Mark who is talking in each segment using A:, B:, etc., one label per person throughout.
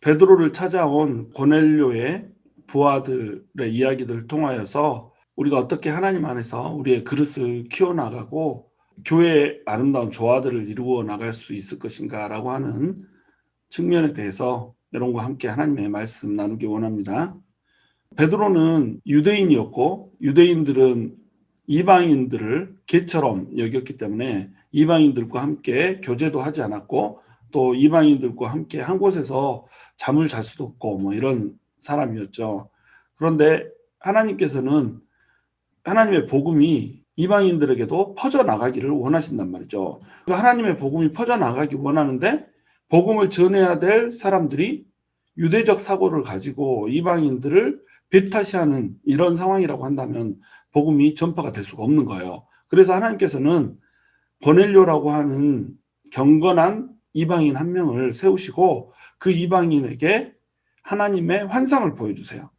A: 베드로를 찾아온 고넬료의 부하들의 이야기들을 통하여서 우리가 어떻게 하나님 안에서 우리의 그릇을 키워나가고 교회의 아름다운 조화들을 이루어 나갈 수 있을 것인가라고 하는 측면에 대해서 여러분과 함께 하나님의 말씀 나누기 원합니다. 베드로는 유대인이었고 유대인들은 이방인들을 개처럼 여겼기 때문에 이방인들과 함께 교제도 하지 않았고 또 이방인들과 함께 한 곳에서 잠을 잘 수도 없고 이런 사람이었죠. 그런데 하나님께서는 하나님의 복음이 이방인들에게도 퍼져나가기를 원하신단 말이죠. 하나님의 복음이 퍼져나가기 원하는데 복음을 전해야 될 사람들이 유대적 사고를 가지고 이방인들을 배타시하는 이런 상황이라고 한다면 복음이 전파가 될 수가 없는 거예요. 그래서 하나님께서는 고넬료라고 하는 경건한 이방인 한 명을 세우시고 그 이방인에게 하나님의 환상을 보여주세요.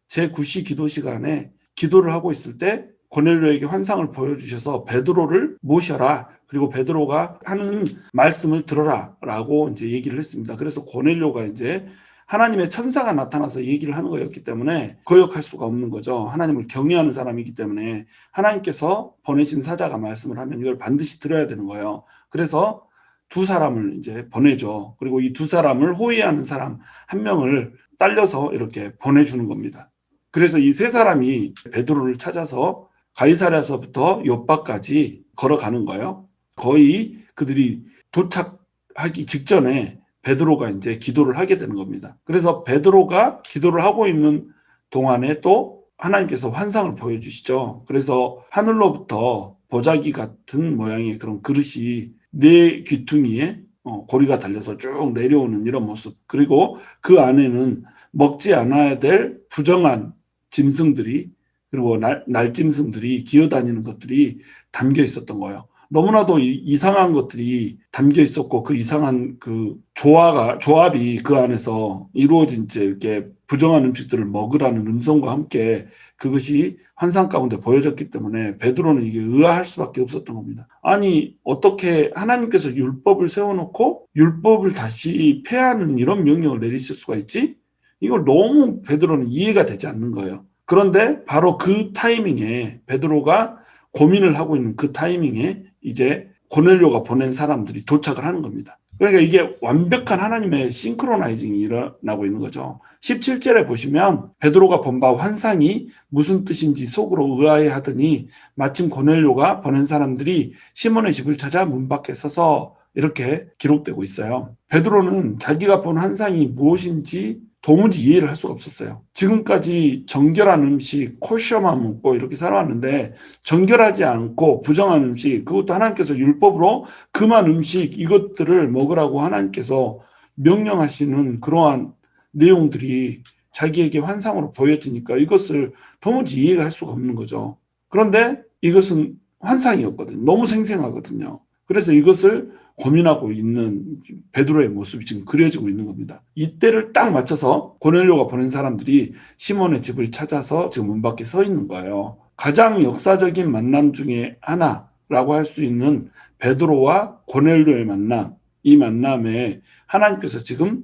A: 제9시 기도 시간에 기도를 하고 있을 때 고넬료에게 환상을 보여주셔서 베드로를 모셔라. 그리고 베드로가 하는 말씀을 들어라. 라고 이제 얘기를 했습니다. 그래서 고넬료가 이제 하나님의 천사가 나타나서 얘기를 하는 거였기 때문에 거역할 수가 없는 거죠. 하나님을 경외하는 사람이기 때문에 하나님께서 보내신 사자가 말씀을 하면 이걸 반드시 들어야 되는 거예요. 그래서 두 사람을 이제 보내죠. 그리고 이 두 사람을 호위하는 사람 한 명을 딸려서 이렇게 보내주는 겁니다. 그래서 이 세 사람이 베드로를 찾아서 가이사랴서부터 요빠까지 걸어가는 거예요. 거의 그들이 도착하기 직전에 베드로가 이제 기도를 하게 되는 겁니다. 그래서 베드로가 기도를 하고 있는 동안에 또 하나님께서 환상을 보여주시죠. 그래서 하늘로부터 보자기 같은 모양의 그런 그릇이 네 귀퉁이에 고리가 달려서 쭉 내려오는 이런 모습. 그리고 그 안에는 먹지 않아야 될 부정한 짐승들이 그리고 날짐승들이 기어다니는 것들이 담겨 있었던 거예요. 너무나도 이상한 것들이 담겨 있었고 그 이상한 그 조합이 그 안에서 이루어진 채 이렇게 부정한 음식들을 먹으라는 음성과 함께 그것이 환상 가운데 보여졌기 때문에 베드로는 이게 의아할 수밖에 없었던 겁니다. 아니 어떻게 하나님께서 율법을 세워놓고 율법을 다시 폐하는 이런 명령을 내리실 수가 있지? 이걸 너무 베드로는 이해가 되지 않는 거예요. 그런데 바로 그 타이밍에 베드로가 고민을 하고 있는 그 타이밍에 이제 고넬료가 보낸 사람들이 도착을 하는 겁니다. 그러니까 이게 완벽한 하나님의 싱크로나이징이 일어나고 있는 거죠. 17절에 보시면 베드로가 본 바 환상이 무슨 뜻인지 속으로 의아해하더니 마침 고넬료가 보낸 사람들이 시몬의 집을 찾아 문 밖에 서서 이렇게 기록되고 있어요. 베드로는 자기가 본 환상이 무엇인지 도무지 이해를 할 수가 없었어요. 지금까지 정결한 음식, 코셔만 먹고 이렇게 살아왔는데 정결하지 않고 부정한 음식, 그것도 하나님께서 율법으로 금한 음식 이것들을 먹으라고 하나님께서 명령하시는 그러한 내용들이 자기에게 환상으로 보여지니까 이것을 도무지 이해가 할 수가 없는 거죠. 그런데 이것은 환상이었거든요. 너무 생생하거든요. 그래서 이것을 고민하고 있는 베드로의 모습이 지금 그려지고 있는 겁니다. 이때를 딱 맞춰서 고넬료가 보낸 사람들이 시몬의 집을 찾아서 지금 문 밖에 서 있는 거예요. 가장 역사적인 만남 중에 하나라고 할 수 있는 베드로와 고넬료의 만남, 이 만남에 하나님께서 지금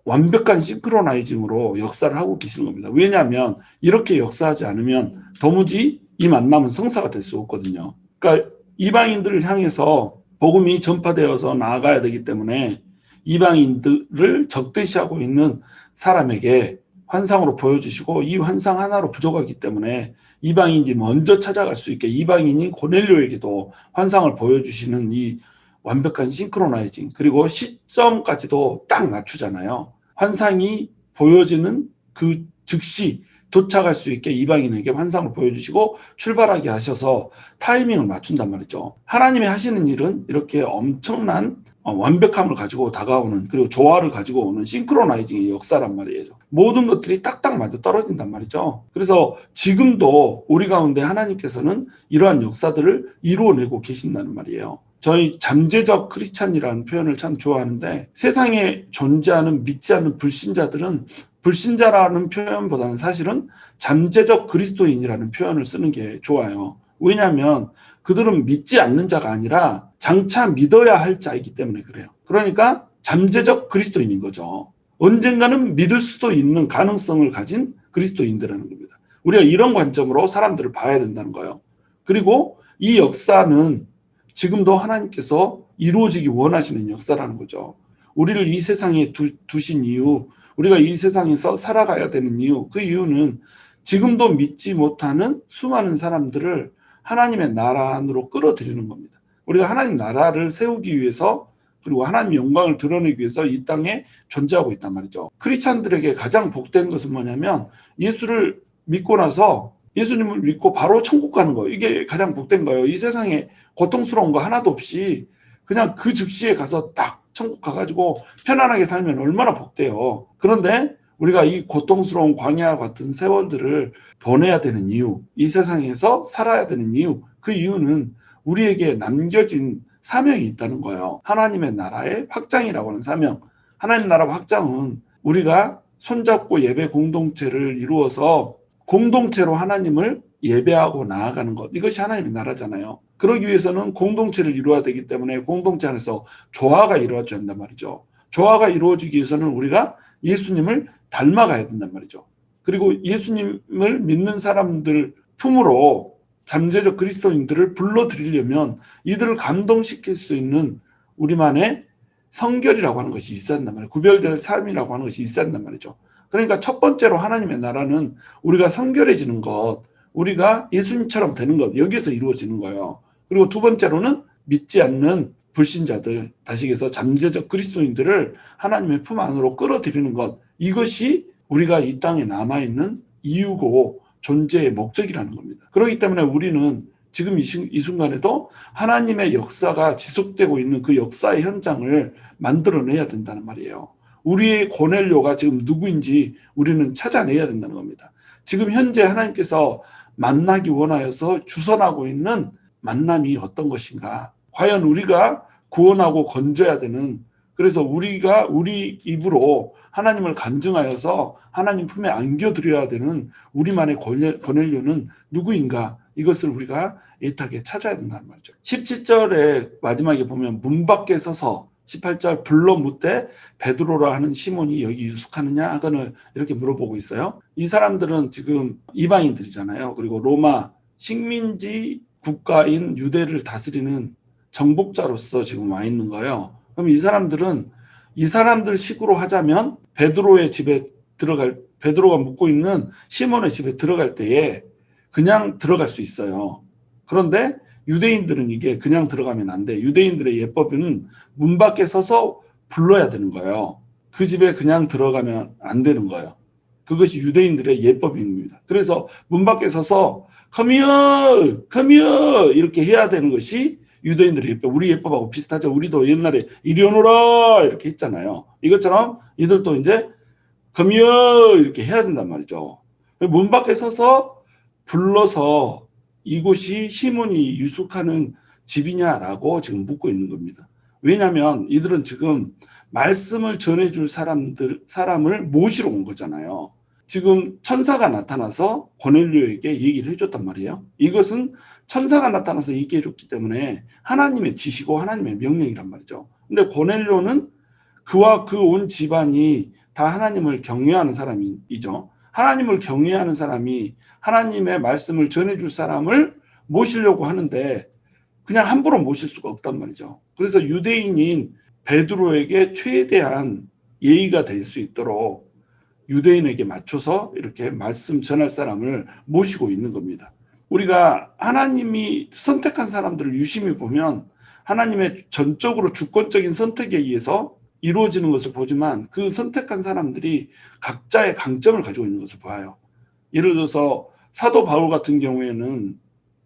A: 완벽한 싱크로나이징으로 역사를 하고 계시는 겁니다. 왜냐하면 이렇게 역사하지 않으면 도무지 이 만남은 성사가 될 수 없거든요. 그러니까 이방인들을 향해서 복음이 전파되어서 나아가야 되기 때문에 이방인들을 적대시하고 있는 사람에게 환상으로 보여주시고 이 환상 하나로 부족하기 때문에 이방인이 먼저 찾아갈 수 있게 이방인인 고넬료에게도 환상을 보여주시는 이 완벽한 싱크로나이징 그리고 시점까지도 딱 맞추잖아요. 환상이 보여지는 그 즉시 도착할 수 있게 이방인에게 환상을 보여주시고 출발하게 하셔서 타이밍을 맞춘단 말이죠. 하나님이 하시는 일은 이렇게 엄청난 완벽함을 가지고 다가오는 그리고 조화를 가지고 오는 싱크로나이징의 역사란 말이에요. 모든 것들이 딱딱 맞아 떨어진단 말이죠. 그래서 지금도 우리 가운데 하나님께서는 이러한 역사들을 이루어내고 계신다는 말이에요. 저희 잠재적 크리스찬이라는 표현을 참 좋아하는데 세상에 존재하는 믿지 않는 불신자들은 불신자라는 표현보다는 사실은 잠재적 그리스도인이라는 표현을 쓰는 게 좋아요. 왜냐하면 그들은 믿지 않는 자가 아니라 장차 믿어야 할 자이기 때문에 그래요. 그러니까 잠재적 그리스도인인 거죠. 언젠가는 믿을 수도 있는 가능성을 가진 그리스도인들이라는 겁니다. 우리가 이런 관점으로 사람들을 봐야 된다는 거예요. 그리고 이 역사는 지금도 하나님께서 이루어지기 원하시는 역사라는 거죠. 우리를 이 세상에 두신 이유, 우리가 이 세상에서 살아가야 되는 이유, 그 이유는 지금도 믿지 못하는 수많은 사람들을 하나님의 나라 안으로 끌어들이는 겁니다. 우리가 하나님 나라를 세우기 위해서, 그리고 하나님 영광을 드러내기 위해서 이 땅에 존재하고 있단 말이죠. 크리스찬들에게 가장 복된 것은 뭐냐면 예수를 믿고 나서, 예수님을 믿고 바로 천국 가는 거예요. 이게 가장 복된 거예요. 이 세상에 고통스러운 거 하나도 없이 그냥 그 즉시에 가서 딱 천국 가가지고 편안하게 살면 얼마나 복돼요. 그런데 우리가 이 고통스러운 광야와 같은 세월들을 보내야 되는 이유, 이 세상에서 살아야 되는 이유, 그 이유는 우리에게 남겨진 사명이 있다는 거예요. 하나님의 나라의 확장이라고 하는 사명. 하나님 나라 확장은 우리가 손잡고 예배 공동체를 이루어서 공동체로 하나님을 예배하고 나아가는 것, 이것이 하나님의 나라잖아요. 그러기 위해서는 공동체를 이루어야 되기 때문에 공동체 안에서 조화가 이루어져야 한단 말이죠. 조화가 이루어지기 위해서는 우리가 예수님을 닮아가야 된단 말이죠. 그리고 예수님을 믿는 사람들 품으로 잠재적 그리스도인들을 불러들이려면 이들을 감동시킬 수 있는 우리만의 성결이라고 하는 것이 있어야 한단 말이에요. 구별될 삶이라고 하는 것이 있어야 한단 말이죠. 그러니까 첫 번째로 하나님의 나라는 우리가 성결해지는 것, 우리가 예수님처럼 되는 것, 여기에서 이루어지는 거예요. 그리고 두 번째로는 믿지 않는 불신자들, 다시 얘기해서 잠재적 그리스도인들을 하나님의 품 안으로 끌어들이는 것, 이것이 우리가 이 땅에 남아있는 이유고 존재의 목적이라는 겁니다. 그렇기 때문에 우리는 지금 이 순간에도 하나님의 역사가 지속되고 있는 그 역사의 현장을 만들어내야 된다는 말이에요. 우리의 고넬료가 지금 누구인지 우리는 찾아내야 된다는 겁니다. 지금 현재 하나님께서 만나기 원하여서 주선하고 있는 만남이 어떤 것인가? 과연 우리가 구원하고 건져야 되는, 그래서 우리가 우리 입으로 하나님을 간증하여서 하나님 품에 안겨드려야 되는 우리만의 고넬료는 누구인가? 이것을 우리가 애타게 찾아야 된다는 말이죠. 17절에 마지막에 보면 문 밖에 서서 18절 불러 묻되 베드로라 하는 시몬이 여기 유숙하느냐 하거늘 이렇게 물어보고 있어요. 이 사람들은 지금 이방인들이잖아요. 그리고 로마 식민지 국가인 유대를 다스리는 정복자로서 지금 와 있는 거예요. 그럼 이 사람들은 이 사람들 식으로 하자면 베드로의 집에 베드로가 묵고 있는 시몬의 집에 들어갈 때에 그냥 들어갈 수 있어요. 그런데 유대인들은 이게 그냥 들어가면 안 돼. 유대인들의 예법은 문 밖에 서서 불러야 되는 거예요. 그 집에 그냥 들어가면 안 되는 거예요. 그것이 유대인들의 예법입니다. 그래서 문 밖에 서서 come here, come here 이렇게 해야 되는 것이 유대인들의 예법. 우리 예법하고 비슷하죠. 우리도 옛날에 이리 오너라 이렇게 했잖아요. 이것처럼 이들도 이제 come here 이렇게 해야 된단 말이죠. 문 밖에 서서 불러서 이곳이 시몬이 유숙하는 집이냐라고 지금 묻고 있는 겁니다. 왜냐하면 이들은 지금 말씀을 전해줄 사람을 모시러 온 거잖아요. 지금 천사가 나타나서 고넬료에게 얘기를 해줬단 말이에요. 이것은 천사가 나타나서 얘기해 줬기 때문에 하나님의 지시고 하나님의 명령이란 말이죠. 근데 고넬료는 그와 그 온 집안이 다 하나님을 경외하는 사람이죠. 하나님을 경외하는 사람이 하나님의 말씀을 전해줄 사람을 모시려고 하는데 그냥 함부로 모실 수가 없단 말이죠. 그래서 유대인인 베드로에게 최대한 예의가 될 수 있도록 유대인에게 맞춰서 이렇게 말씀 전할 사람을 모시고 있는 겁니다. 우리가 하나님이 선택한 사람들을 유심히 보면 하나님의 전적으로 주권적인 선택에 의해서 이루어지는 것을 보지만 그 선택한 사람들이 각자의 강점을 가지고 있는 것을 봐요. 예를 들어서 사도 바울 같은 경우에는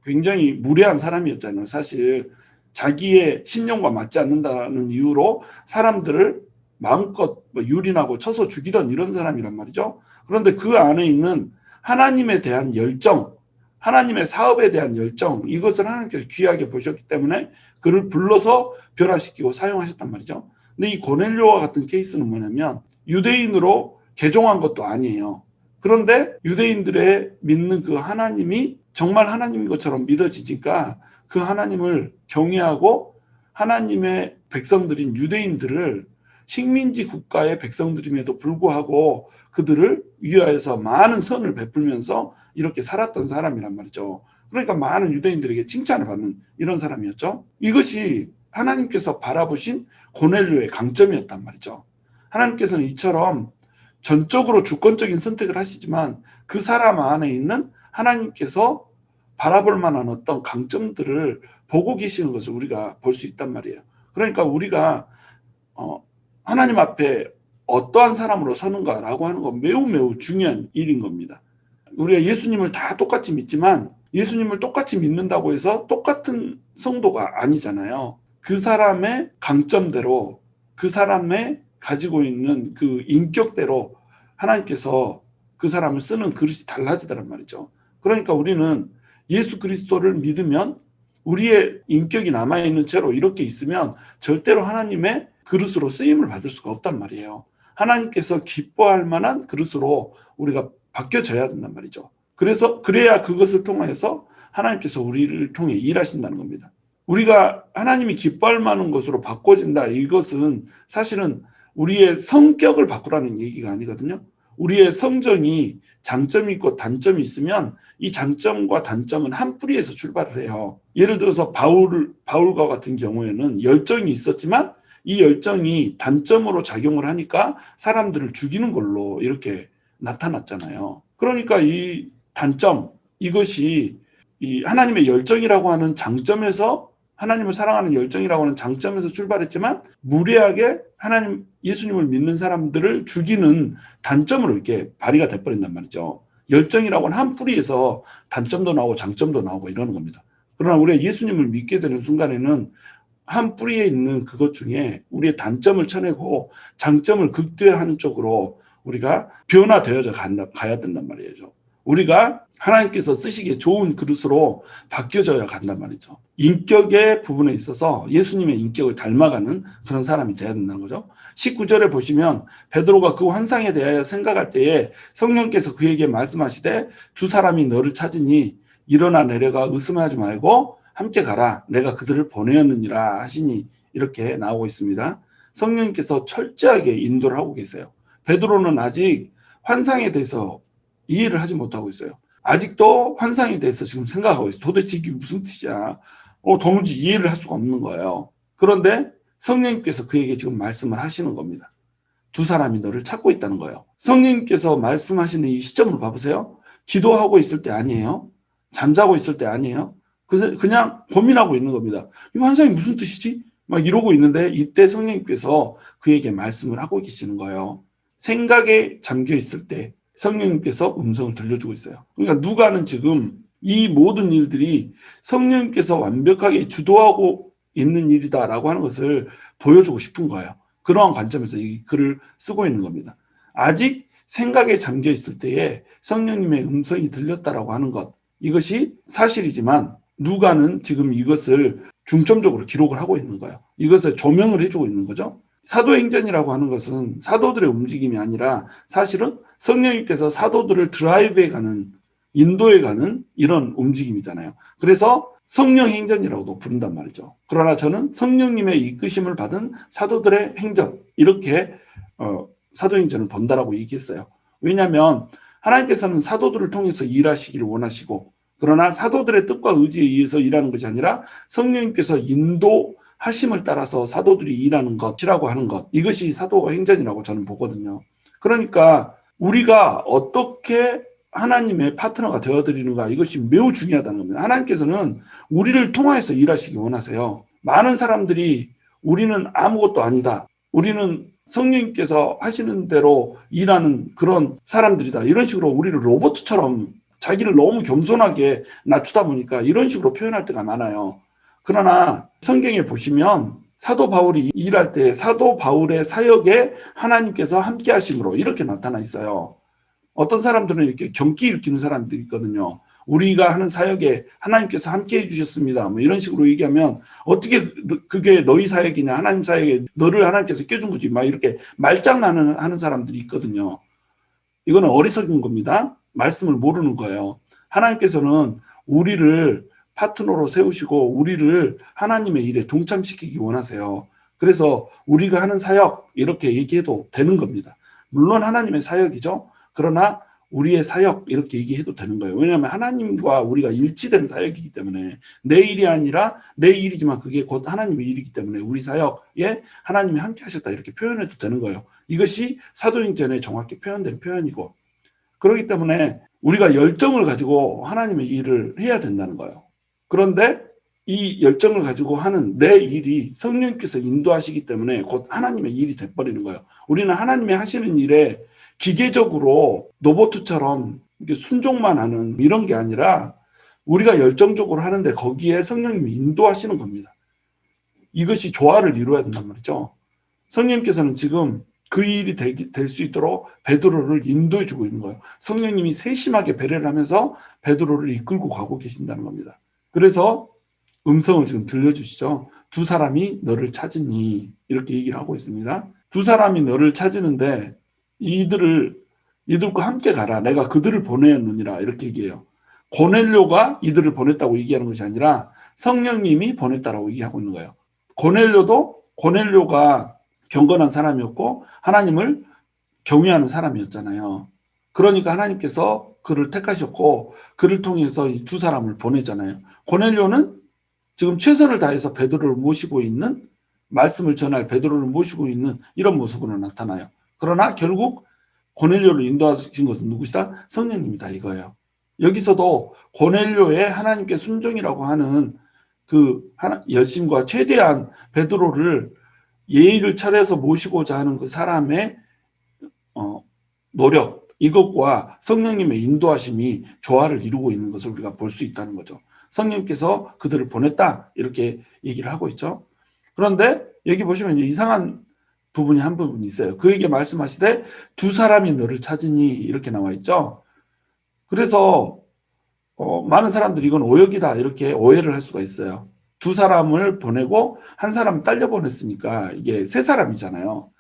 A: 굉장히 무례한 사람이었잖아요. 사실 자기의 신념과 맞지 않는다는 이유로 사람들을 마음껏 유린하고 쳐서 죽이던 이런 사람이란 말이죠. 그런데 그 안에 있는 하나님에 대한 열정, 하나님의 사업에 대한 열정, 이것을 하나님께서 귀하게 보셨기 때문에 그를 불러서 변화시키고 사용하셨단 말이죠. 근데 이 고넬료와 같은 케이스는 뭐냐면 유대인으로 개종한 것도 아니에요. 그런데 유대인들의 믿는 그 하나님이 정말 하나님인 것처럼 믿어지니까 그 하나님을 경외하고 하나님의 백성들인 유대인들을 식민지 국가의 백성들임에도 불구하고 그들을 위하여서 많은 선을 베풀면서 이렇게 살았던 사람이란 말이죠. 그러니까 많은 유대인들에게 칭찬을 받는 이런 사람이었죠. 이것이 하나님께서 바라보신 고넬료의 강점이었단 말이죠. 하나님께서는 이처럼 전적으로 주권적인 선택을 하시지만 그 사람 안에 있는 하나님께서 바라볼 만한 어떤 강점들을 보고 계시는 것을 우리가 볼 수 있단 말이에요. 그러니까 우리가 하나님 앞에 어떠한 사람으로 서는가라고 하는 건 매우 매우 중요한 일인 겁니다. 우리가 예수님을 다 똑같이 믿지만 예수님을 똑같이 믿는다고 해서 똑같은 성도가 아니잖아요. 그 사람의 강점대로 그 사람의 가지고 있는 그 인격대로 하나님께서 그 사람을 쓰는 그릇이 달라지더란 말이죠. 그러니까 우리는 예수 그리스도를 믿으면 우리의 인격이 남아있는 채로 이렇게 있으면 절대로 하나님의 그릇으로 쓰임을 받을 수가 없단 말이에요. 하나님께서 기뻐할 만한 그릇으로 우리가 바뀌어져야 된단 말이죠. 그래야 그것을 통해서 하나님께서 우리를 통해 일하신다는 겁니다. 우리가 하나님이 기뻐할 만한 것으로 바꿔진다. 이것은 사실은 우리의 성격을 바꾸라는 얘기가 아니거든요. 우리의 성정이 장점이 있고 단점이 있으면 이 장점과 단점은 한 뿌리에서 출발을 해요. 예를 들어서 바울과 같은 경우에는 열정이 있었지만 이 열정이 단점으로 작용을 하니까 사람들을 죽이는 걸로 이렇게 나타났잖아요. 그러니까 이 단점, 이것이 이 하나님의 열정이라고 하는 장점에서, 하나님을 사랑하는 열정이라고 하는 장점에서 출발했지만 무례하게 예수님을 믿는 사람들을 죽이는 단점으로 이렇게 발휘가 돼버린단 말이죠. 열정이라고 하는 한 뿌리에서 단점도 나오고 장점도 나오고 이러는 겁니다. 그러나 우리가 예수님을 믿게 되는 순간에는 한 뿌리에 있는 그것 중에 우리의 단점을 쳐내고 장점을 극대화하는 쪽으로 우리가 변화되어져 가야 된단 말이죠. 우리가 하나님께서 쓰시기에 좋은 그릇으로 바뀌어져야 간단 말이죠. 인격의 부분에 있어서 예수님의 인격을 닮아가는 그런 사람이 돼야 된다는 거죠. 19절에 보시면 베드로가 그 환상에 대하여 생각할 때에 성령께서 그에게 말씀하시되 두 사람이 너를 찾으니 일어나 내려가 의심하지 말고 함께 가라. 내가 그들을 보내었느니라 하시니 이렇게 나오고 있습니다. 성령님께서 철저하게 인도를 하고 계세요. 베드로는 아직 환상에 대해서 이해를 하지 못하고 있어요. 아직도 환상에 대해서 지금 생각하고 있어요. 도대체 이게 무슨 뜻이야? 도무지 이해를 할 수가 없는 거예요. 그런데 성령님께서 그에게 지금 말씀을 하시는 겁니다. 두 사람이 너를 찾고 있다는 거예요. 성령님께서 말씀하시는 이 시점을 봐보세요. 기도하고 있을 때 아니에요. 잠자고 있을 때 아니에요. 그냥 고민하고 있는 겁니다. 이 환상이 무슨 뜻이지? 막 이러고 있는데 이때 성령님께서 그에게 말씀을 하고 계시는 거예요. 생각에 잠겨 있을 때 성령님께서 음성을 들려주고 있어요. 그러니까 누가는 지금 이 모든 일들이 성령님께서 완벽하게 주도하고 있는 일이다라고 하는 것을 보여주고 싶은 거예요. 그러한 관점에서 이 글을 쓰고 있는 겁니다. 아직 생각에 잠겨 있을 때에 성령님의 음성이 들렸다라고 하는 것, 이것이 사실이지만 누가는 지금 이것을 중점적으로 기록을 하고 있는 거예요. 이것을 조명을 해주고 있는 거죠. 사도행전이라고 하는 것은 사도들의 움직임이 아니라 사실은 성령님께서 사도들을 드라이브해 가는, 인도해 가는 이런 움직임이잖아요. 그래서 성령행전이라고도 부른단 말이죠. 그러나 저는 성령님의 이끄심을 받은 사도들의 행전, 이렇게 사도행전을 본다라고 얘기했어요. 왜냐하면 하나님께서는 사도들을 통해서 일하시기를 원하시고, 그러나 사도들의 뜻과 의지에 의해서 일하는 것이 아니라 성령님께서 인도하심을 따라서 사도들이 일하는 것이라고 하는 것, 이것이 사도행전이라고 저는 보거든요. 그러니까 우리가 어떻게 하나님의 파트너가 되어드리는가, 이것이 매우 중요하다는 겁니다. 하나님께서는 우리를 통하여서 일하시기 원하세요. 많은 사람들이 우리는 아무것도 아니다, 우리는 성령님께서 하시는 대로 일하는 그런 사람들이다, 이런 식으로 우리를 로봇처럼 자기를 너무 겸손하게 낮추다 보니까 이런 식으로 표현할 때가 많아요. 그러나 성경에 보시면 사도 바울이 일할 때 사도 바울의 사역에 하나님께서 함께 하심으로 이렇게 나타나 있어요. 어떤 사람들은 이렇게 경기 일으키는 사람들이 있거든요. 우리가 하는 사역에 하나님께서 함께 해주셨습니다, 뭐 이런 식으로 얘기하면 어떻게 그게 너희 사역이냐, 하나님 사역에 너를 하나님께서 껴준 거지, 막 이렇게 말장난하는 사람들이 있거든요. 이거는 어리석은 겁니다. 말씀을 모르는 거예요. 하나님께서는 우리를 파트너로 세우시고 우리를 하나님의 일에 동참시키기 원하세요. 그래서 우리가 하는 사역 이렇게 얘기해도 되는 겁니다. 물론 하나님의 사역이죠. 그러나 우리의 사역 이렇게 얘기해도 되는 거예요. 왜냐하면 하나님과 우리가 일치된 사역이기 때문에 내 일이 아니라 내 일이지만 그게 곧 하나님의 일이기 때문에 우리 사역에 하나님이 함께 하셨다 이렇게 표현해도 되는 거예요. 이것이 사도행전에 정확히 표현된 표현이고, 그렇기 때문에 우리가 열정을 가지고 하나님의 일을 해야 된다는 거예요. 그런데 이 열정을 가지고 하는 내 일이 성령께서 인도하시기 때문에 곧 하나님의 일이 돼버리는 거예요. 우리는 하나님의 하시는 일에 기계적으로 로봇처럼 순종만 하는 이런 게 아니라 우리가 열정적으로 하는데 거기에 성령님이 인도하시는 겁니다. 이것이 조화를 이루어야 된단 말이죠. 성령님께서는 지금 그 일이 될 수 있도록 베드로를 인도해 주고 있는 거예요. 성령님이 세심하게 배려를 하면서 베드로를 이끌고 가고 계신다는 겁니다. 그래서 음성을 지금 들려주시죠. 두 사람이 너를 찾으니 이렇게 얘기를 하고 있습니다. 두 사람이 너를 찾으는데 이들과 함께 가라. 내가 그들을 보내었느니라 이렇게 얘기해요. 고넬료가 이들을 보냈다고 얘기하는 것이 아니라 성령님이 보냈다라고 얘기하고 있는 거예요. 고넬료가 경건한 사람이었고 하나님을 경외하는 사람이었잖아요. 그러니까 하나님께서 그를 택하셨고 그를 통해서 이 두 사람을 보냈잖아요. 고넬료는 지금 최선을 다해서 베드로를 모시고 있는, 말씀을 전할 베드로를 모시고 있는 이런 모습으로 나타나요. 그러나 결국 고넬료를 인도하신 것은 누구시다? 성령님이다 이거예요. 여기서도 고넬료의 하나님께 순종이라고 하는 그 열심과 최대한 베드로를 예의를 차려서 모시고자 하는 그 사람의 노력, 이것과 성령님의 인도하심이 조화를 이루고 있는 것을 우리가 볼 수 있다는 거죠. 성령님께서 그들을 보냈다 이렇게 얘기를 하고 있죠. 그런데 여기 보시면 이상한 부분이 한 부분이 있어요. 그에게 말씀하시되 두 사람이 너를 찾으니 이렇게 나와 있죠. 그래서 많은 사람들이 이건 오역이다 이렇게 오해를 할 수가 있어요. 두 사람을 보내고 한 사람 딸려 보냈으니까 이게 세 사람이잖아요.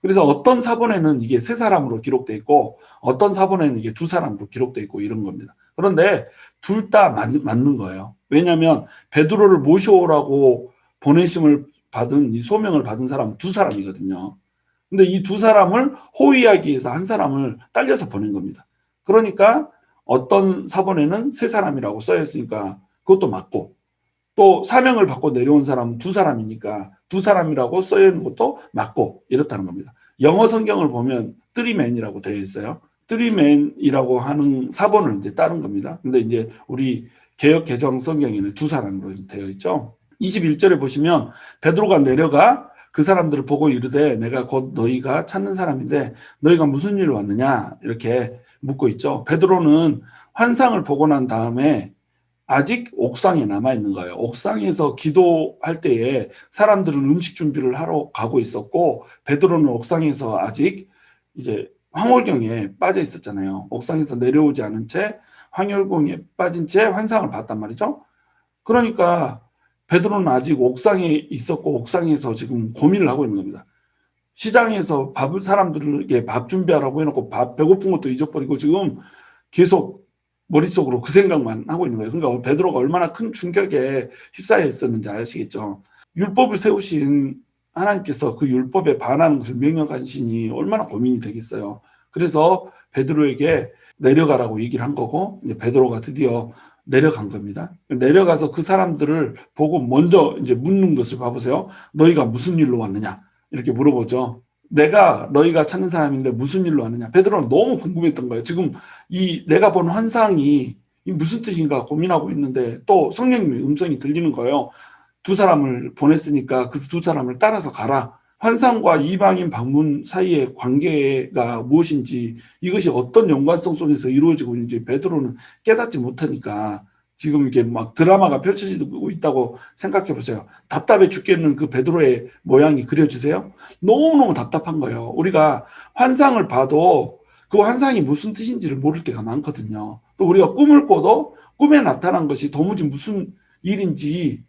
A: 그래서 어떤 사본에는 이게 세 사람으로 기록되어 있고 어떤 사본에는 이게 두 사람으로 기록되어 있고 이런 겁니다. 그런데 둘 다 맞는 거예요. 왜냐하면 베드로를 모셔오라고 보내심을 받은, 이 소명을 받은 사람은 두 사람이거든요. 근데 이 두 사람을 호위하기 위해서 한 사람을 딸려서 보낸 겁니다. 그러니까 어떤 사본에는 세 사람이라고 써있으니까 그것도 맞고, 또 사명을 받고 내려온 사람은 두 사람이니까 두 사람이라고 써있는 것도 맞고 이렇다는 겁니다. 영어 성경을 보면 쓰리맨이라고 되어 있어요. 쓰리맨이라고 하는 사본을 이제 따른 겁니다. 근데 이제 우리 개역 개정 성경에는 두 사람으로 되어 있죠. 21절에 보시면 베드로가 내려가 그 사람들을 보고 이르되 내가 곧 너희가 찾는 사람인데 너희가 무슨 일로 왔느냐 이렇게 묻고 있죠. 베드로는 환상을 보고 난 다음에 아직 옥상에 남아있는 거예요. 옥상에서 기도할 때에 사람들은 음식 준비를 하러 가고 있었고 베드로는 옥상에서 아직 이제 황홀경에 빠져 있었잖아요. 옥상에서 내려오지 않은 채 황홀경에 빠진 채 환상을 봤단 말이죠. 그러니까 베드로는 아직 옥상에 있었고 옥상에서 지금 고민을 하고 있는 겁니다. 시장에서 사람들에게 밥 준비하라고 해놓고 배고픈 것도 잊어버리고 지금 계속 머릿속으로 그 생각만 하고 있는 거예요. 그러니까 베드로가 얼마나 큰 충격에 휩싸여 있었는지 아시겠죠. 율법을 세우신 하나님께서 그 율법에 반하는 것을 명령하시니 얼마나 고민이 되겠어요. 그래서 베드로에게 내려가라고 얘기를 한 거고 이제 베드로가 드디어 내려간 겁니다. 내려가서 그 사람들을 보고 먼저 이제 묻는 것을 봐보세요. 너희가 무슨 일로 왔느냐 이렇게 물어보죠. 너희가 찾는 사람인데 무슨 일로 왔느냐. 베드로는 너무 궁금했던 거예요. 지금 이 내가 본 환상이 무슨 뜻인가 고민하고 있는데 또 성령님의 음성이 들리는 거예요. 두 사람을 보냈으니까 그 두 사람을 따라서 가라. 환상과 이방인 방문 사이의 관계가 무엇인지, 이것이 어떤 연관성 속에서 이루어지고 있는지 베드로는 깨닫지 못하니까 지금 이게 막 드라마가 펼쳐지고 있다고 생각해 보세요. 답답해 죽겠는 그 베드로의 모양이 그려지세요? 너무너무 답답한 거예요. 우리가 환상을 봐도 그 환상이 무슨 뜻인지를 모를 때가 많거든요. 또 우리가 꿈을 꿔도 꿈에 나타난 것이 도무지 무슨 일인지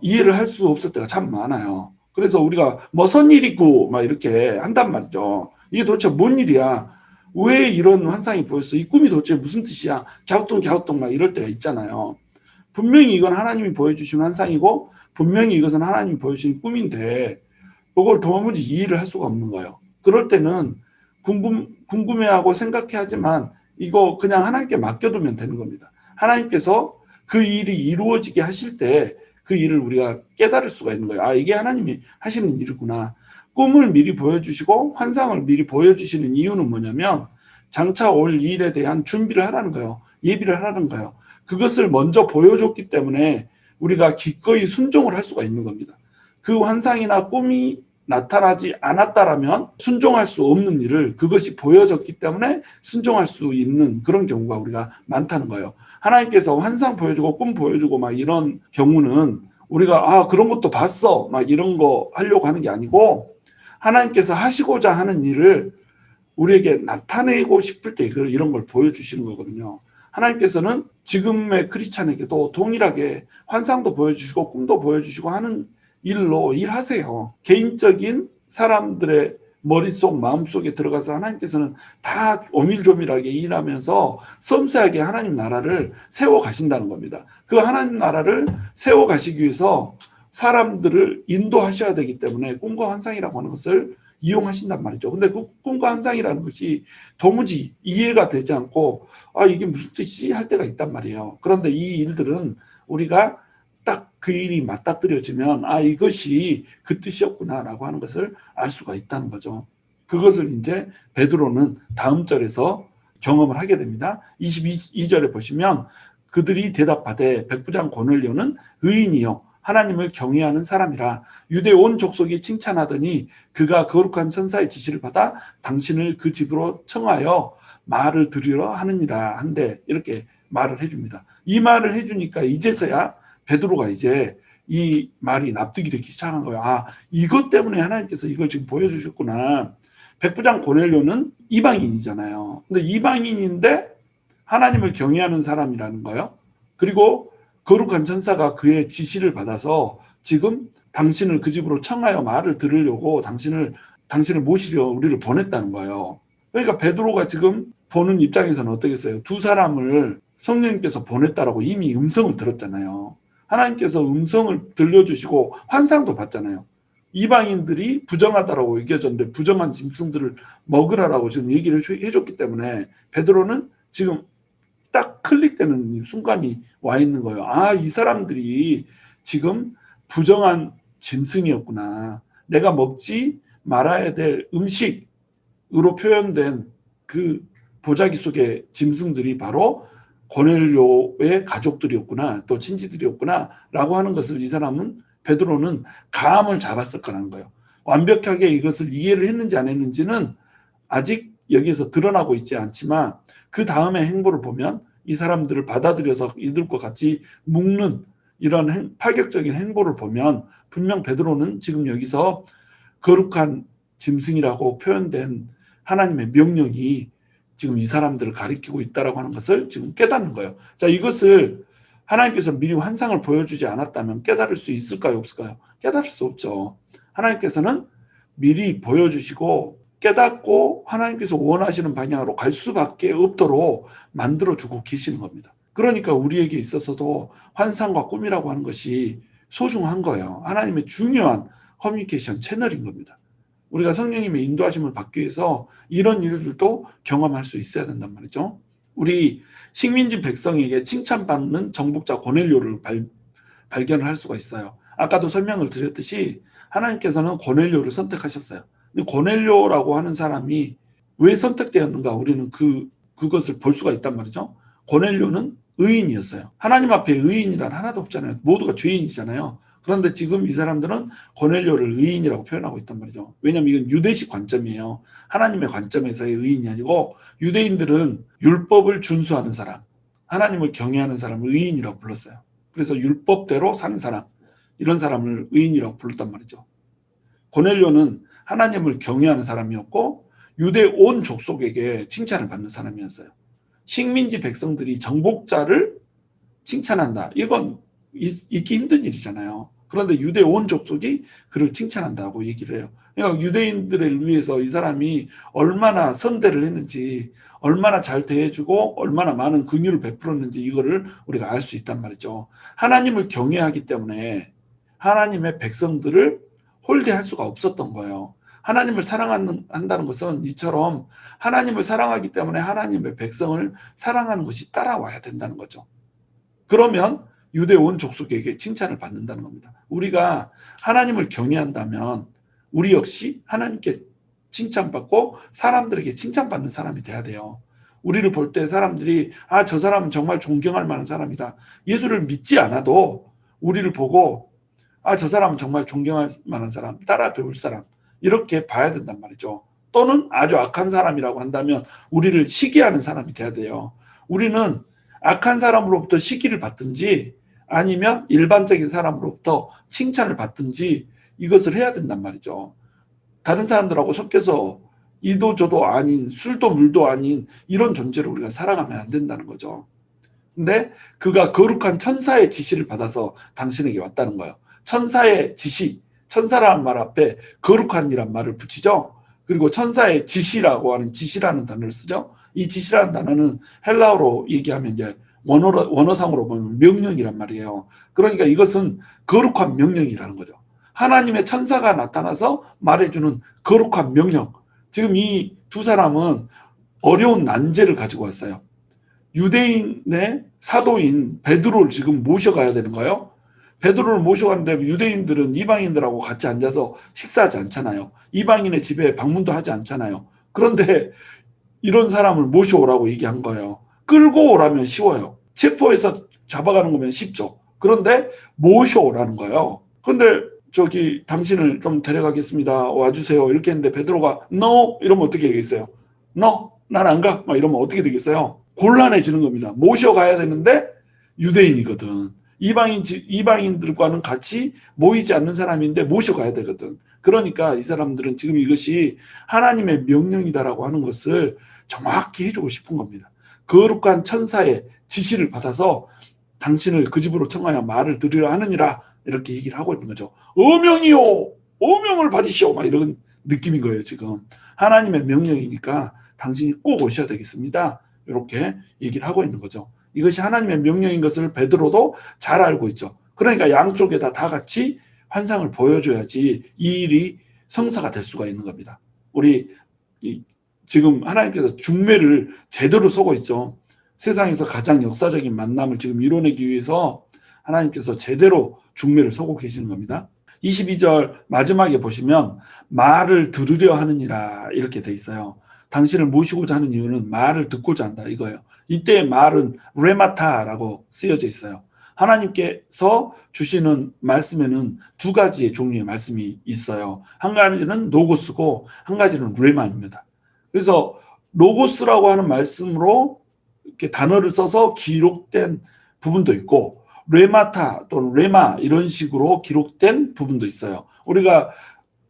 A: 이해를 할 수 없을 때가 참 많아요. 그래서 우리가 무슨 일이고 막 이렇게 한단 말이죠. 이게 도대체 뭔 일이야? 왜 이런 환상이 보였어? 이 꿈이 도대체 무슨 뜻이야? 갸우뚱 막 이럴 때가 있잖아요. 분명히 이건 하나님이 보여주신 환상이고 분명히 이것은 하나님이 보여주신 꿈인데 그걸 도무지 이해를 할 수가 없는 거예요. 그럴 때는 궁금해하고 생각해야지만 이거 그냥 하나님께 맡겨두면 되는 겁니다. 하나님께서 그 일이 이루어지게 하실 때 그 일을 우리가 깨달을 수가 있는 거예요. 아, 이게 하나님이 하시는 일이구나. 꿈을 미리 보여주시고 환상을 미리 보여주시는 이유는 뭐냐면 장차 올 일에 대한 준비를 하라는 거예요. 예비를 하라는 거예요. 그것을 먼저 보여줬기 때문에 우리가 기꺼이 순종을 할 수가 있는 겁니다. 그 환상이나 꿈이 나타나지 않았다라면 순종할 수 없는 일을 그것이 보여졌기 때문에 순종할 수 있는 그런 경우가 우리가 많다는 거예요. 하나님께서 환상 보여주고 꿈 보여주고 막 이런 경우는 우리가 그런 것도 봤어 막 이런 거 하려고 하는 게 아니고 하나님께서 하시고자 하는 일을 우리에게 나타내고 싶을 때 이런 걸 보여주시는 거거든요. 하나님께서는 지금의 크리스찬에게도 동일하게 환상도 보여주시고 꿈도 보여주시고 하는 일로 일하세요. 개인적인 사람들의 머릿속 마음속에 들어가서 하나님께서는 다 오밀조밀하게 일하면서 섬세하게 하나님 나라를 세워가신다는 겁니다. 그 하나님 나라를 세워가시기 위해서 사람들을 인도하셔야 되기 때문에 꿈과 환상이라고 하는 것을 이용하신단 말이죠. 근데 그 꿈과 환상이라는 것이 도무지 이해가 되지 않고 이게 무슨 뜻이지 할 때가 있단 말이에요. 그런데 이 일들은 우리가 딱 그 일이 맞닥뜨려지면 이것이 그 뜻이었구나라고 하는 것을 알 수가 있다는 거죠. 그것을 이제 베드로는 다음 절에서 경험을 하게 됩니다. 22절에 보시면 그들이 대답하되 백부장 고넬료는 의인이요 하나님을 경외하는 사람이라 유대 온 족속이 칭찬하더니 그가 거룩한 천사의 지시를 받아 당신을 그 집으로 청하여 말을 들으려 하느니라 한데 이렇게 말을 해줍니다. 이 말을 해주니까 이제서야 베드로가 이제 이 말이 납득이 되기 시작한 거예요. 이것 때문에 하나님께서 이걸 지금 보여주셨구나. 백부장 고넬료는 이방인이잖아요. 근데 이방인인데 하나님을 경외하는 사람이라는 거예요. 그리고 거룩한 천사가 그의 지시를 받아서 지금 당신을 그 집으로 청하여 말을 들으려고 당신을 모시려 우리를 보냈다는 거예요. 그러니까 베드로가 지금 보는 입장에서는 어떻겠어요? 두 사람을 성령님께서 보냈다라고 이미 음성을 들었잖아요. 하나님께서 음성을 들려주시고 환상도 봤잖아요. 이방인들이 부정하다라고 얘기해줬는데 부정한 짐승들을 먹으라라고 지금 얘기를 해줬기 때문에 베드로는 지금 딱 클릭되는 순간이 와 있는 거예요. 이 사람들이 지금 부정한 짐승이었구나. 내가 먹지 말아야 될 음식으로 표현된 그 보자기 속의 짐승들이 바로 고넬료의 가족들이었구나, 또 친지들이었구나 라고 하는 것을 이 사람은 베드로는 감을 잡았을 거라는 거예요. 완벽하게 이것을 이해를 했는지 안 했는지는 아직 여기에서 드러나고 있지 않지만 그 다음의 행보를 보면 이 사람들을 받아들여서 이들과 같이 묶는 이런 파격적인 행보를 보면 분명 베드로는 지금 여기서 거룩한 짐승이라고 표현된 하나님의 명령이 지금 이 사람들을 가리키고 있다라고 하는 것을 지금 깨닫는 거예요. 자, 이것을 하나님께서 미리 환상을 보여주지 않았다면 깨달을 수 있을까요? 없을까요? 깨달을 수 없죠. 하나님께서는 미리 보여주시고 깨닫고 하나님께서 원하시는 방향으로 갈 수밖에 없도록 만들어주고 계시는 겁니다. 그러니까 우리에게 있어서도 환상과 꿈이라고 하는 것이 소중한 거예요. 하나님의 중요한 커뮤니케이션 채널인 겁니다. 우리가 성령님의 인도하심을 받기 위해서 이런 일들도 경험할 수 있어야 된단 말이죠. 우리 식민지 백성에게 칭찬받는 정복자 고넬료를 발견을 할 수가 있어요. 아까도 설명을 드렸듯이 하나님께서는 고넬료를 선택하셨어요. 근데 고넬료라고 하는 사람이 왜 선택되었는가 우리는 그것을 볼 수가 있단 말이죠. 고넬료는 의인이었어요. 하나님 앞에 의인이란 하나도 없잖아요. 모두가 죄인이잖아요. 그런데 지금 이 사람들은 고넬료를 의인이라고 표현하고 있단 말이죠. 왜냐하면 이건 유대식 관점이에요. 하나님의 관점에서의 의인이 아니고 유대인들은 율법을 준수하는 사람, 하나님을 경외하는 사람을 의인이라고 불렀어요. 그래서 율법대로 사는 사람, 이런 사람을 의인이라고 불렀단 말이죠. 고넬료는 하나님을 경외하는 사람이었고 유대 온 족속에게 칭찬을 받는 사람이었어요. 식민지 백성들이 정복자를 칭찬한다. 이건 있기 힘든 일이잖아요. 그런데 유대 온 족속이 그를 칭찬한다고 얘기를 해요. 그러니까 유대인들을 위해서 이 사람이 얼마나 선대를 했는지, 얼마나 잘 대해주고 얼마나 많은 긍휼을 베풀었는지 이거를 우리가 알 수 있단 말이죠. 하나님을 경외하기 때문에 하나님의 백성들을 홀대할 수가 없었던 거예요. 하나님을 사랑한다는 것은 이처럼 하나님을 사랑하기 때문에 하나님의 백성을 사랑하는 것이 따라와야 된다는 거죠. 그러면 유대 온 족속에게 칭찬을 받는다는 겁니다. 우리가 하나님을 경외한다면 우리 역시 하나님께 칭찬받고 사람들에게 칭찬받는 사람이 돼야 돼요. 우리를 볼 때 사람들이 저 사람은 정말 존경할 만한 사람이다. 예수를 믿지 않아도 우리를 보고 저 사람은 정말 존경할 만한 사람, 따라 배울 사람, 이렇게 봐야 된단 말이죠. 또는 아주 악한 사람이라고 한다면 우리를 시기하는 사람이 돼야 돼요. 우리는 악한 사람으로부터 시기를 받든지 아니면 일반적인 사람으로부터 칭찬을 받든지 이것을 해야 된단 말이죠. 다른 사람들하고 섞여서 이도 저도 아닌, 술도 물도 아닌 이런 존재로 우리가 살아가면 안 된다는 거죠. 근데 그가 거룩한 천사의 지시를 받아서 당신에게 왔다는 거예요. 천사의 지시, 천사라는 말 앞에 거룩한이란 말을 붙이죠. 그리고 천사의 지시라고 하는 지시라는 단어를 쓰죠. 이 지시라는 단어는 헬라어로 얘기하면 이제 원어상으로 보면 명령이란 말이에요. 그러니까 이것은 거룩한 명령이라는 거죠. 하나님의 천사가 나타나서 말해주는 거룩한 명령. 지금 이 두 사람은 어려운 난제를 가지고 왔어요. 유대인의 사도인 베드로를 지금 모셔가야 되는 거예요. 베드로를 모셔가는데 유대인들은 이방인들하고 같이 앉아서 식사하지 않잖아요. 이방인의 집에 방문도 하지 않잖아요. 그런데 이런 사람을 모셔오라고 얘기한 거예요. 끌고 오라면 쉬워요. 체포해서 잡아가는 거면 쉽죠. 그런데 모셔오라는 거예요. 그런데 당신을 좀 데려가겠습니다. 와주세요. 이렇게 했는데 베드로가 No 이러면 어떻게 되겠어요? No, 난 안 가. 막 이러면 어떻게 되겠어요? 곤란해지는 겁니다. 모셔가야 되는데 유대인이거든. 이방인들과는 같이 모이지 않는 사람인데 모셔가야 되거든. 그러니까 이 사람들은 지금 이것이 하나님의 명령이다라고 하는 것을 정확히 해주고 싶은 겁니다. 거룩한 천사의 지시를 받아서 당신을 그 집으로 청하여 말을 들으려 하느니라 이렇게 얘기를 하고 있는 거죠. 어명이요, 어명을 받으시오, 막 이런 느낌인 거예요. 지금 하나님의 명령이니까 당신이 꼭 오셔야 되겠습니다. 이렇게 얘기를 하고 있는 거죠. 이것이 하나님의 명령인 것을 베드로도 잘 알고 있죠. 그러니까 양쪽에다 다 같이 환상을 보여줘야지 이 일이 성사가 될 수가 있는 겁니다. 우리 지금 하나님께서 중매를 제대로 서고 있죠. 세상에서 가장 역사적인 만남을 지금 이뤄내기 위해서 하나님께서 제대로 중매를 서고 계시는 겁니다. 22절 마지막에 보시면 말을 들으려 하느니라 이렇게 돼 있어요. 당신을 모시고자 하는 이유는 말을 듣고자 한다 이거예요. 이때의 말은 레마타라고 쓰여져 있어요. 하나님께서 주시는 말씀에는 두 가지의 종류의 말씀이 있어요. 한 가지는 로고스고 한 가지는 레마입니다. 그래서 로고스라고 하는 말씀으로 이렇게 단어를 써서 기록된 부분도 있고 레마타 또는 레마 이런 식으로 기록된 부분도 있어요.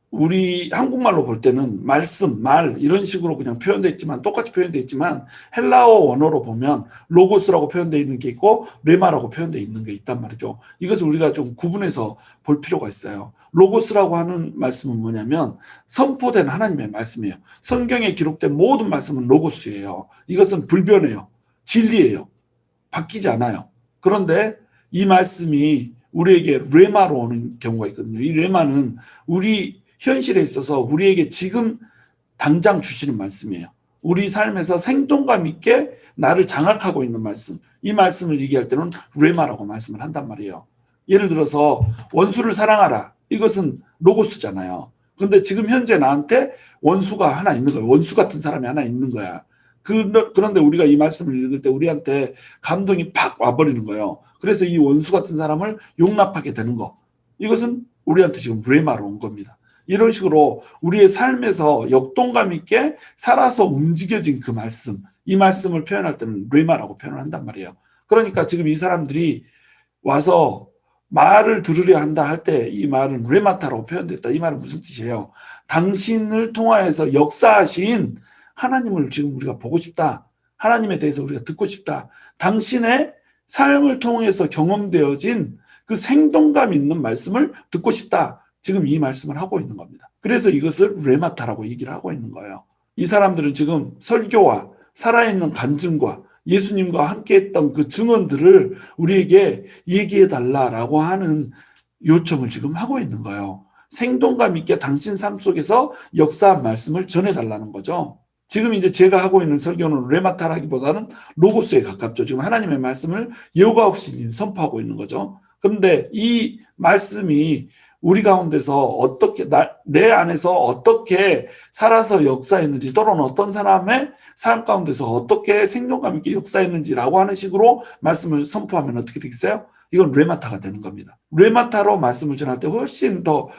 A: 우리 한국말로 볼 때는 말씀, 말 이런 식으로 그냥 표현되어 있지만 똑같이 표현되어 있지만 헬라어 원어로 보면 로고스라고 표현되어 있는 게 있고 레마라고 표현되어 있는 게 있단 말이죠. 이것을 우리가 좀 구분해서 볼 필요가 있어요. 로고스라고 하는 말씀은 뭐냐면 선포된 하나님의 말씀이에요. 성경에 기록된 모든 말씀은 로고스예요. 이것은 불변해요. 진리예요. 바뀌지 않아요. 그런데 이 말씀이 우리에게 레마로 오는 경우가 있거든요. 이 레마는 우리 현실에 있어서 우리에게 지금 당장 주시는 말씀이에요. 우리 삶에서 생동감 있게 나를 장악하고 있는 말씀. 이 말씀을 얘기할 때는 레마라고 말씀을 한단 말이에요. 예를 들어서 원수를 사랑하라. 이것은 로고스잖아요. 그런데 지금 현재 나한테 원수가 하나 있는 거예요. 원수 같은 사람이 하나 있는 거야. 그런데 우리가 이 말씀을 읽을 때 우리한테 감동이 팍 와버리는 거예요. 그래서 이 원수 같은 사람을 용납하게 되는 거. 이것은 우리한테 지금 레마로 온 겁니다. 이런 식으로 우리의 삶에서 역동감 있게 살아서 움직여진 그 말씀, 이 말씀을 표현할 때는 레마라고 표현을 한단 말이에요. 그러니까 지금 이 사람들이 와서 말을 들으려 한다 할 때 이 말은 레마타라고 표현됐다. 이 말은 무슨 뜻이에요? 당신을 통하여서 역사하신 하나님을 지금 우리가 보고 싶다. 하나님에 대해서 우리가 듣고 싶다. 당신의 삶을 통해서 경험되어진 그 생동감 있는 말씀을 듣고 싶다. 지금 이 말씀을 하고 있는 겁니다. 그래서 이것을 레마타라고 얘기를 하고 있는 거예요. 이 사람들은 지금 설교와 살아있는 간증과 예수님과 함께 했던 그 증언들을 우리에게 얘기해 달라라고 하는 요청을 지금 하고 있는 거예요. 생동감 있게 당신 삶 속에서 역사한 말씀을 전해달라는 거죠. 지금 이제 제가 하고 있는 설교는 레마타라기보다는 로고스에 가깝죠. 지금 하나님의 말씀을 여과 없이 선포하고 있는 거죠. 그런데 이 말씀이 우리 가운데서 어떻게 내 안에서 어떻게 살아서 역사했는지 또는 어떤 사람의 삶 가운데서 어떻게 생동감 있게 역사했는지라고 하는 식으로 말씀을 선포하면 어떻게 되겠어요? 이건 레마타가 되는 겁니다. 레마타로 말씀을 전할 때 훨씬 더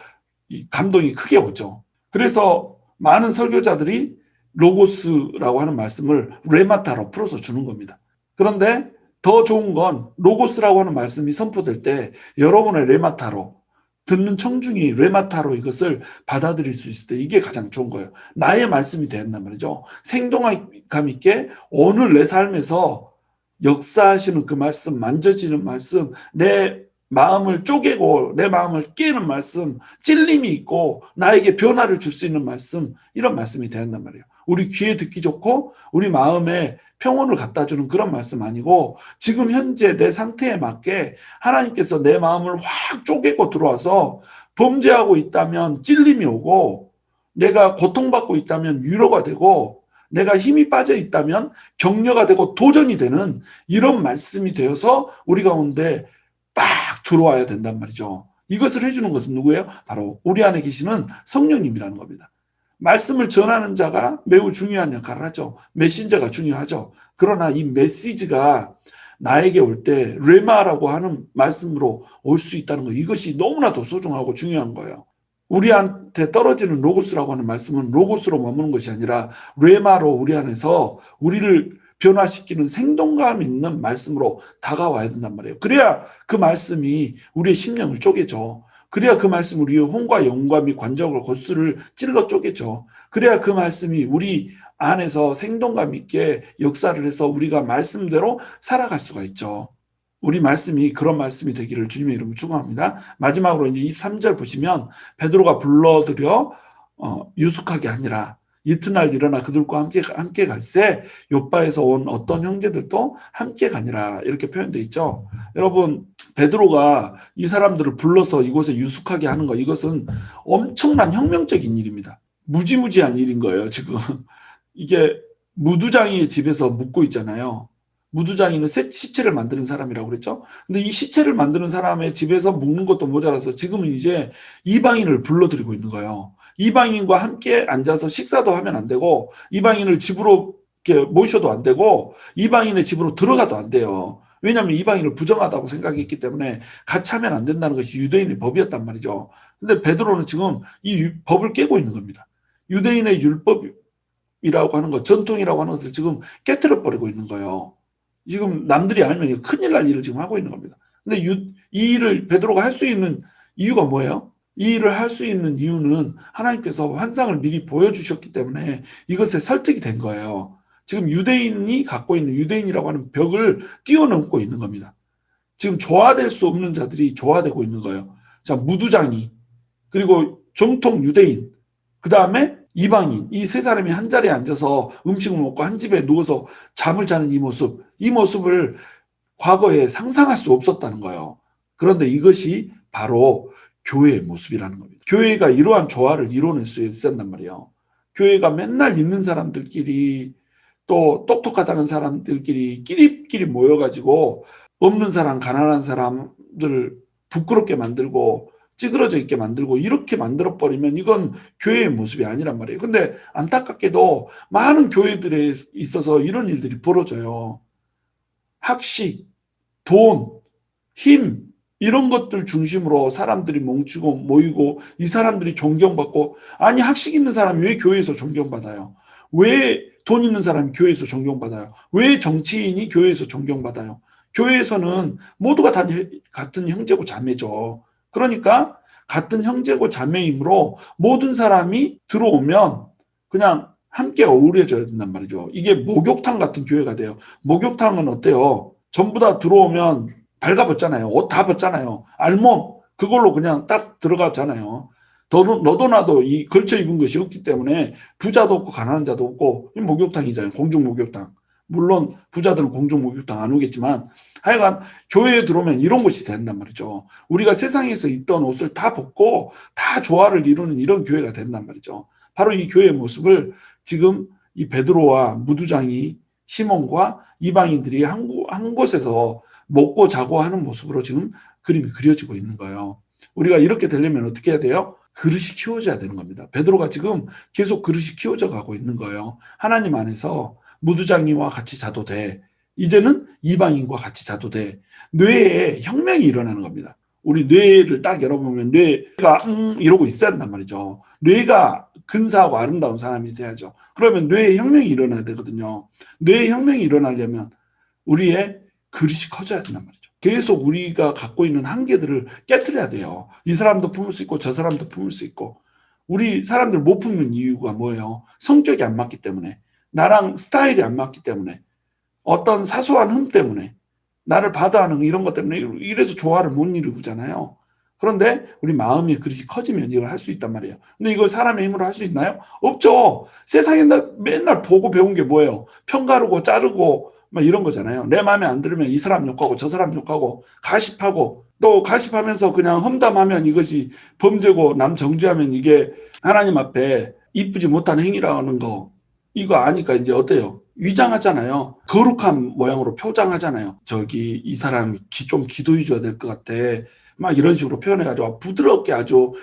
A: 감동이 크게 오죠. 그래서 많은 설교자들이 로고스라고 하는 말씀을 레마타로 풀어서 주는 겁니다. 그런데 더 좋은 건 로고스라고 하는 말씀이 선포될 때 여러분의 레마타로 듣는 청중이 레마타로 이것을 받아들일 수 있을 때 이게 가장 좋은 거예요. 나의 말씀이 되었단 말이죠. 생동감 있게 오늘 내 삶에서 역사하시는 그 말씀, 만져지는 말씀, 내 마음을 쪼개고 내 마음을 깨는 말씀, 찔림이 있고 나에게 변화를 줄 수 있는 말씀, 이런 말씀이 되었단 말이에요. 우리 귀에 듣기 좋고 우리 마음에 평온을 갖다 주는 그런 말씀 아니고 지금 현재 내 상태에 맞게 하나님께서 내 마음을 확 쪼개고 들어와서 범죄하고 있다면 찔림이 오고 내가 고통받고 있다면 위로가 되고 내가 힘이 빠져 있다면 격려가 되고 도전이 되는 이런 말씀이 되어서 우리 가운데 딱 들어와야 된단 말이죠. 이것을 해주는 것은 누구예요? 바로 우리 안에 계시는 성령님이라는 겁니다. 말씀을 전하는 자가 매우 중요한 역할을 하죠. 메신저가 중요하죠. 그러나 이 메시지가 나에게 올 때 레마라고 하는 말씀으로 올 수 있다는 거, 이것이 너무나도 소중하고 중요한 거예요. 우리한테 떨어지는 로고스라고 하는 말씀은 로고스로 머무는 것이 아니라 레마로 우리 안에서 우리를 변화시키는 생동감 있는 말씀으로 다가와야 된단 말이에요. 그래야 그 말씀이 우리의 심령을 쪼개죠. 그래야 그 말씀 우리의 혼과 영과 및 관적을 골수를 찔러 쪼개죠. 그래야 그 말씀이 우리 안에서 생동감 있게 역사를 해서 우리가 말씀대로 살아갈 수가 있죠. 우리 말씀이 그런 말씀이 되기를 주님의 이름으로 축원합니다. 마지막으로 이제 23절 보시면 베드로가 불러들여 유숙하게 하니라. 이튿날 일어나 그들과 함께 갈새 욥바에서 온 어떤 형제들도 함께 가니라, 이렇게 표현되어 있죠. 여러분, 베드로가 이 사람들을 불러서 이곳에 유숙하게 하는 거, 이것은 엄청난 혁명적인 일입니다. 무지무지한 일인 거예요. 지금 이게 무두장이의 집에서 묵고 있잖아요. 무두장이는 시체를 만드는 사람이라고 그랬죠. 근데 이 시체를 만드는 사람의 집에서 묵는 것도 모자라서 지금은 이제 이방인을 불러들이고 있는 거예요. 이방인과 함께 앉아서 식사도 하면 안 되고 이방인을 집으로 이렇게 모셔도 안 되고 이방인의 집으로 들어가도 안 돼요. 왜냐하면 이방인을 부정하다고 생각했기 때문에 같이 하면 안 된다는 것이 유대인의 법이었단 말이죠. 근데 베드로는 지금 이 법을 깨고 있는 겁니다. 유대인의 율법이라고 하는 것, 전통이라고 하는 것을 지금 깨트려 버리고 있는 거예요. 지금 남들이 알면 큰일 날 일을 지금 하고 있는 겁니다. 근데 이 일을 베드로가 할 수 있는 이유가 뭐예요? 이 일을 할 수 있는 이유는 하나님께서 환상을 미리 보여주셨기 때문에 이것에 설득이 된 거예요. 지금 유대인이 갖고 있는 유대인이라고 하는 벽을 뛰어넘고 있는 겁니다. 지금 조화될 수 없는 자들이 조화되고 있는 거예요. 자, 무두장이, 그리고 정통 유대인, 그 다음에 이방인, 이 세 사람이 한 자리에 앉아서 음식을 먹고 한 집에 누워서 잠을 자는 이 모습을 과거에 상상할 수 없었다는 거예요. 그런데 이것이 바로 교회의 모습이라는 겁니다. 교회가 이러한 조화를 이뤄낼 수 있었단 말이에요. 교회가 맨날 있는 사람들끼리 또 똑똑하다는 사람들끼리 끼리끼리 모여가지고 없는 사람, 가난한 사람들 부끄럽게 만들고 찌그러져 있게 만들고 이렇게 만들어버리면 이건 교회의 모습이 아니란 말이에요. 근데 안타깝게도 많은 교회들에 있어서 이런 일들이 벌어져요. 학식, 돈, 힘, 이런 것들 중심으로 사람들이 뭉치고 모이고 이 사람들이 존경받고, 아니 학식 있는 사람이 왜 교회에서 존경받아요? 왜 돈 있는 사람이 교회에서 존경받아요? 왜 정치인이 교회에서 존경받아요? 교회에서는 모두가 다 같은 형제고 자매죠. 그러니까 같은 형제고 자매이므로 모든 사람이 들어오면 그냥 함께 어우러져야 된단 말이죠. 이게 목욕탕 같은 교회가 돼요. 목욕탕은 어때요? 전부 다 들어오면 발가벗잖아요. 옷 다 벗잖아요. 알몸 그걸로 그냥 딱 들어갔잖아요. 너도 나도 이 걸쳐 입은 것이 없기 때문에 부자도 없고 가난한 자도 없고 목욕탕이잖아요. 공중 목욕탕. 물론 부자들은 공중 목욕탕 안 오겠지만 하여간 교회에 들어오면 이런 것이 된단 말이죠. 우리가 세상에서 입던 옷을 다 벗고 다 조화를 이루는 이런 교회가 된단 말이죠. 바로 이 교회의 모습을 지금 이 베드로와 무두장이 시몬과 이방인들이 한 곳에서 먹고 자고 하는 모습으로 지금 그림이 그려지고 있는 거예요. 우리가 이렇게 되려면 어떻게 해야 돼요? 그릇이 키워져야 되는 겁니다. 베드로가 지금 계속 그릇이 키워져 가고 있는 거예요. 하나님 안에서 무두장이와 같이 자도 돼. 이제는 이방인과 같이 자도 돼. 뇌에 혁명이 일어나는 겁니다. 우리 뇌를 딱 열어보면 뇌가 이러고 있어야 한단 말이죠. 뇌가 근사하고 아름다운 사람이 돼야죠. 그러면 뇌에 혁명이 일어나야 되거든요. 뇌에 혁명이 일어나려면 우리의 그릇이 커져야 된단 말이죠. 계속 우리가 갖고 있는 한계들을 깨트려야 돼요. 이 사람도 품을 수 있고 저 사람도 품을 수 있고. 우리 사람들 못 품는 이유가 뭐예요? 성격이 안 맞기 때문에, 나랑 스타일이 안 맞기 때문에, 어떤 사소한 흠 때문에, 나를 받아하는 이런 것 때문에 이래서 조화를 못 이루잖아요. 그런데 우리 마음의 그릇이 커지면 이걸 할 수 있단 말이에요. 근데 이걸 사람의 힘으로 할 수 있나요? 없죠. 세상에 맨날 보고 배운 게 뭐예요? 편가르고 자르고 막 이런 거잖아요. 내 마음에 안 들으면 이 사람 욕하고 저 사람 욕하고 가십하고 또 가십하면서 그냥 험담하면 이것이 범죄고 남 정죄하면 이게 하나님 앞에 이쁘지 못한 행위라는 거 이거 아니까 이제 어때요? 위장하잖아요. 거룩한 모양으로 표장하잖아요. 저기 이 사람 좀 기도해 줘야 될 것 같아. 막 이런 식으로 표현해가지고 부드럽게 아주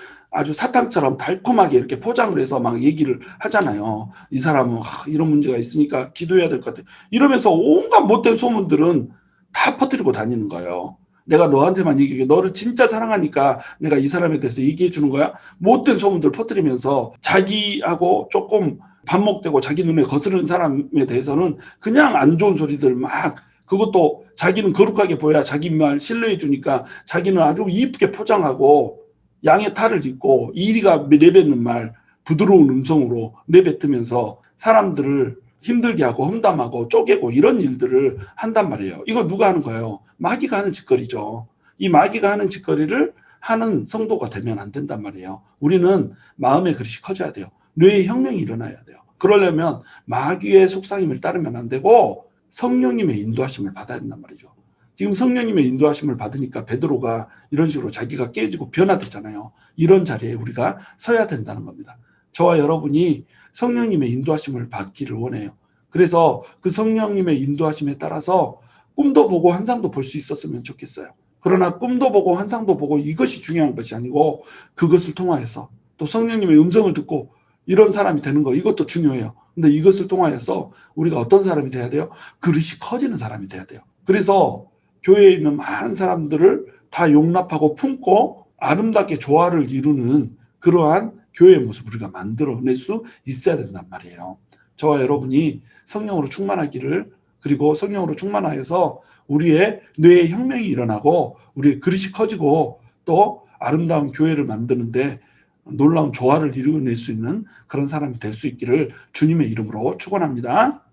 A: 사탕처럼 달콤하게 이렇게 포장을 해서 막 얘기를 하잖아요. 이 사람은 이런 문제가 있으니까 기도해야 될 것 같아. 이러면서 온갖 못된 소문들은 다 퍼뜨리고 다니는 거예요. 내가 너한테만 얘기해. 너를 진짜 사랑하니까 내가 이 사람에 대해서 얘기해 주는 거야. 못된 소문들 퍼뜨리면서 자기하고 조금 반목되고 자기 눈에 거스르는 사람에 대해서는 그냥 안 좋은 소리들 막 그것도 자기는 거룩하게 보여야 자기 말 신뢰해 주니까 자기는 아주 이쁘게 포장하고 양의 탈을 입고 이리가 내뱉는 말 부드러운 음성으로 내뱉으면서 사람들을 힘들게 하고 험담하고 쪼개고 이런 일들을 한단 말이에요. 이거 누가 하는 거예요? 마귀가 하는 짓거리죠. 이 마귀가 하는 짓거리를 하는 성도가 되면 안 된단 말이에요. 우리는 마음의 그릇이 커져야 돼요. 뇌의 혁명이 일어나야 돼요. 그러려면 마귀의 속삭임을 따르면 안 되고 성령님의 인도하심을 받아야 된단 말이죠. 지금 성령님의 인도하심을 받으니까 베드로가 이런 식으로 자기가 깨지고 변화되잖아요. 이런 자리에 우리가 서야 된다는 겁니다. 저와 여러분이 성령님의 인도하심을 받기를 원해요. 그래서 그 성령님의 인도하심에 따라서 꿈도 보고 환상도 볼 수 있었으면 좋겠어요. 그러나 꿈도 보고 환상도 보고 이것이 중요한 것이 아니고 그것을 통하여서 또 성령님의 음성을 듣고 이런 사람이 되는 거 이것도 중요해요. 근데 이것을 통하여서 우리가 어떤 사람이 돼야 돼요? 그릇이 커지는 사람이 돼야 돼요. 그래서 교회에 있는 많은 사람들을 다 용납하고 품고 아름답게 조화를 이루는 그러한 교회의 모습을 우리가 만들어낼 수 있어야 된단 말이에요. 저와 여러분이 성령으로 충만하기를 그리고 성령으로 충만하여서 우리의 뇌의 혁명이 일어나고 우리의 그릇이 커지고 또 아름다운 교회를 만드는데 놀라운 조화를 이루어낼 수 있는 그런 사람이 될 수 있기를 주님의 이름으로 축원합니다.